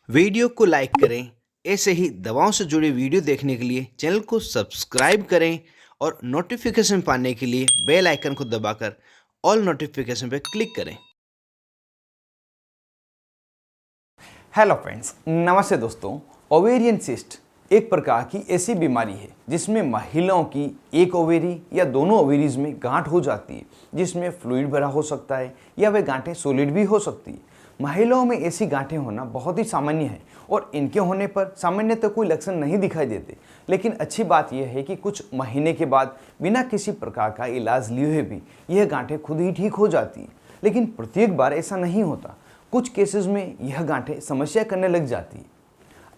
Video को like करें। ऐसे ही दवाओं से जुड़ी वीडियो देखने के लिए चैनल को सब्सक्राइब करें और नोटिफिकेशन पाने के लिए बेल आइकन को दबाकर ऑल नोटिफिकेशन पर क्लिक करें। हेलो फ्रेंड्स, नमस्ते दोस्तों। ओवेरियन सिस्ट एक प्रकार की ऐसी बीमारी है जिसमें महिलाओं की एक ओवेरी या दोनों ओवेरीज में गांठ हो जाती है, जिसमें फ्लूइड भरा हो सकता है या वे गांठें सॉलिड भी हो सकती है। महिलाओं में ऐसी गांठें होना बहुत ही सामान्य है और इनके होने पर सामान्यतः कोई लक्षण नहीं दिखाई देते। लेकिन अच्छी बात यह है कि कुछ महीने के बाद बिना किसी प्रकार का इलाज लिए हुए भी यह गांठें खुद ही ठीक हो जाती है। लेकिन प्रत्येक बार ऐसा नहीं होता। कुछ केसेस में यह गांठें समस्या करने लग जाती है।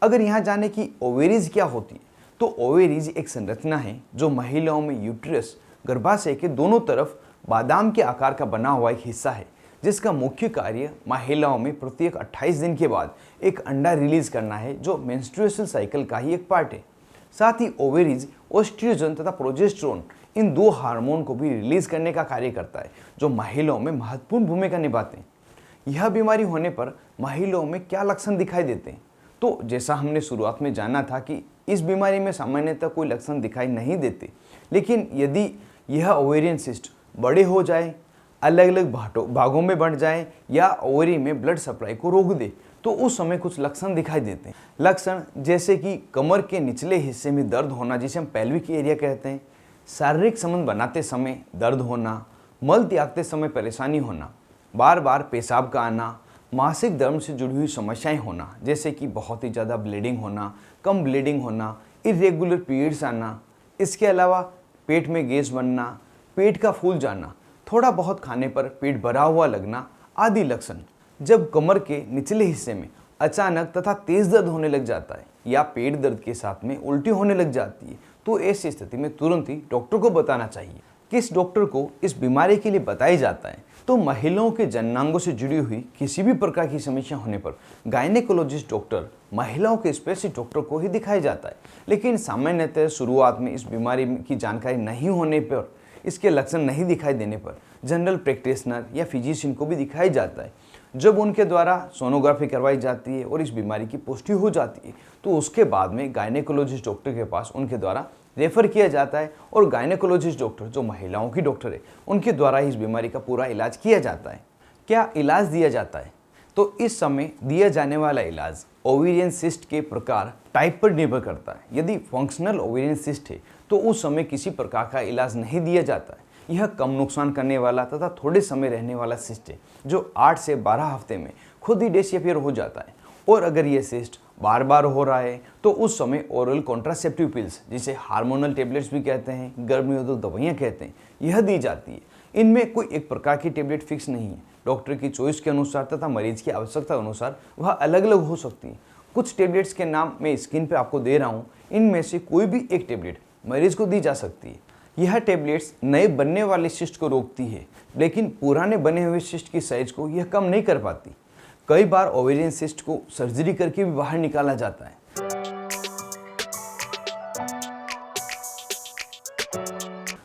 अगर यहाँ जाने की ओवेरीज क्या होती है, तो ओवेरीज एक संरचना है जो महिलाओं में यूट्रस गर्भाशय के दोनों तरफ बादाम के आकार का बना हुआ एक हिस्सा है, जिसका मुख्य कार्य महिलाओं में प्रत्येक 28 दिन के बाद एक अंडा रिलीज करना है, जो मेंस्ट्रुएशन साइकिल का ही एक पार्ट है। साथ ही ओवेरीज ओस्ट्रोजन तथा प्रोजेस्टेरोन इन दो हार्मोन को भी रिलीज करने का कार्य करता है, जो महिलाओं में महत्वपूर्ण भूमिका निभाते हैं। यह बीमारी होने पर महिलाओं में क्या लक्षण दिखाई देते हैं? तो जैसा हमने शुरुआत में जाना था कि इस बीमारी में सामान्यतः कोई लक्षण दिखाई नहीं देते, लेकिन यदि यह ओवेरियन सिस्ट बड़े हो जाए, अलग अलग भागों में बढ़ जाए या ओवरी में ब्लड सप्लाई को रोक दे, तो उस समय कुछ लक्षण दिखाई देते हैं। लक्षण जैसे कि कमर के निचले हिस्से में दर्द होना, जिसे हम पेल्विक एरिया कहते हैं, शारीरिक संबंध बनाते समय दर्द होना, मल त्यागते समय परेशानी होना, बार बार पेशाब का आना, मासिक धर्म से जुड़ी हुई समस्याएं होना, जैसे कि बहुत ही ज़्यादा ब्लीडिंग होना, कम ब्लीडिंग होना, इरेगुलर पीरियड्स आना, इसके अलावा पेट में गैस बनना, पेट का फूल जाना, थोड़ा बहुत खाने पर पेट भरा हुआ लगना आदि लक्षण। जब कमर के निचले हिस्से में अचानक तथा तेज दर्द होने लग जाता है या पेट दर्द के साथ में उल्टी होने लग जाती है, तो ऐसी स्थिति में तुरंत ही डॉक्टर को बताना चाहिए। किस डॉक्टर को इस बीमारी के लिए बताया जाता है? तो महिलाओं के जननांगों से जुड़ी हुई किसी भी प्रकार की समस्या होने पर गायनेकोलॉजिस्ट डॉक्टर महिलाओं के स्पेशलिस्ट डॉक्टर को ही दिखाया जाता है। लेकिन सामान्यतः शुरुआत में इस बीमारी की जानकारी नहीं होने पर, इसके लक्षण नहीं दिखाई देने पर जनरल प्रैक्टिशनर या फिजिशियन को भी दिखाया जाता है। जब उनके द्वारा सोनोग्राफी करवाई जाती है और इस बीमारी की पुष्टि हो जाती है, तो उसके बाद में गायनेकोलॉजिस्ट डॉक्टर के पास उनके द्वारा रेफर किया जाता है और गायनेकोलॉजिस्ट डॉक्टर जो महिलाओं की डॉक्टर है, उनके द्वारा इस बीमारी का पूरा इलाज किया जाता है। क्या इलाज दिया जाता है? तो इस समय दिया जाने वाला इलाज ओवेरियन सिस्ट के प्रकार टाइप पर निर्भर करता है। यदि फंक्शनल ओवेरियन सिस्ट है तो उस समय किसी प्रकार का इलाज नहीं दिया जाता है। यह कम नुकसान करने वाला तथा थोड़े समय रहने वाला सिस्ट है, जो 8 से 12 हफ्ते में खुद ही डिसअपीयर हो जाता है। और अगर यह सिस्ट बार बार हो रहा है तो उस समय ओरल कॉन्ट्रासेप्टिव पिल्स, जिसे हार्मोनल टेबलेट्स भी कहते हैं, गर्भनिरोधक दवाइयाँ कहते हैं, यह दी जाती है। इनमें कोई एक प्रकार की टेबलेट फिक्स नहीं है। डॉक्टर की चॉइस के अनुसार तथा मरीज की आवश्यकता अनुसार वह अलग अलग हो सकती है। कुछ टेबलेट्स के नाम मैं स्क्रीन पे आपको दे रहा हूँ। इनमें से कोई भी एक टेबलेट मरीज को दी जा सकती है। यह टेबलेट्स नए बनने वाले सिस्ट को रोकती है, लेकिन पुराने बने हुए सिस्ट की साइज को यह कम नहीं कर पाती। कई बार ओवेरियन सिस्ट को सर्जरी करके भी बाहर निकाला जाता है।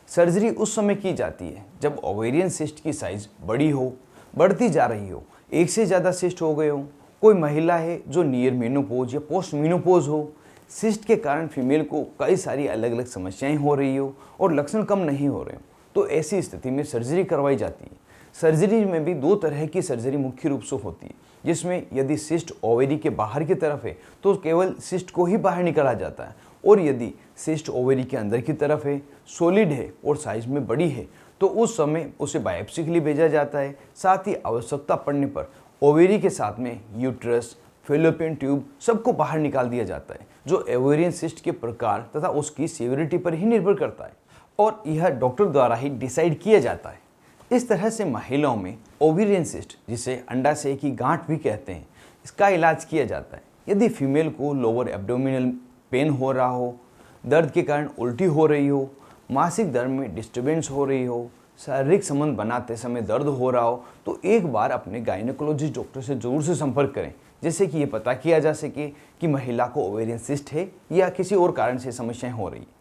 सर्जरी उस समय की जाती है जब ओवेरियन सिस्ट की साइज बड़ी हो, बढ़ती जा रही हो, एक से ज़्यादा सिस्ट हो गए हो, कोई महिला है जो नियर मेनोपोज या पोस्ट मेनोपोज हो, सिस्ट के कारण फीमेल को कई सारी अलग अलग समस्याएं हो रही हो और लक्षण कम नहीं हो रहे हो, तो ऐसी स्थिति में सर्जरी करवाई जाती है। सर्जरी में भी 2 तरह की सर्जरी मुख्य रूप से होती है, जिसमें यदि सिस्ट ओवेरी के बाहर की तरफ है तो केवल सिस्ट को ही बाहर निकाला जाता है, और यदि सिस्ट ओवेरी के अंदर की तरफ है, सॉलिड है और साइज में बड़ी है, तो उस समय उसे बायोप्सी के लिए भेजा जाता है। साथ ही आवश्यकता पड़ने पर ओवेरी के साथ में यूट्रस, फैलोपियन ट्यूब सबको बाहर निकाल दिया जाता है, जो ओवेरियन सिस्ट के प्रकार तथा उसकी सीवियरिटी पर ही निर्भर करता है और यह डॉक्टर द्वारा ही डिसाइड किया जाता है। इस तरह से महिलाओं में ओवेरियन सिस्ट, जिसे अंडाशय की गांठ भी कहते हैं, इसका इलाज किया जाता है। यदि फीमेल को लोअर एब्डोमिनल पेन हो रहा हो, दर्द के कारण उल्टी हो रही हो, मासिक धर्म में डिस्टर्बेंस हो रही हो, शारीरिक संबंध बनाते समय दर्द हो रहा हो, तो एक बार अपने गायनेकोलॉजिस्ट डॉक्टर से जरूर से संपर्क करें, जिससे कि ये पता किया जा सके कि महिला को ओवेरियन सिस्ट है या किसी और कारण से समस्याएं हो रही है।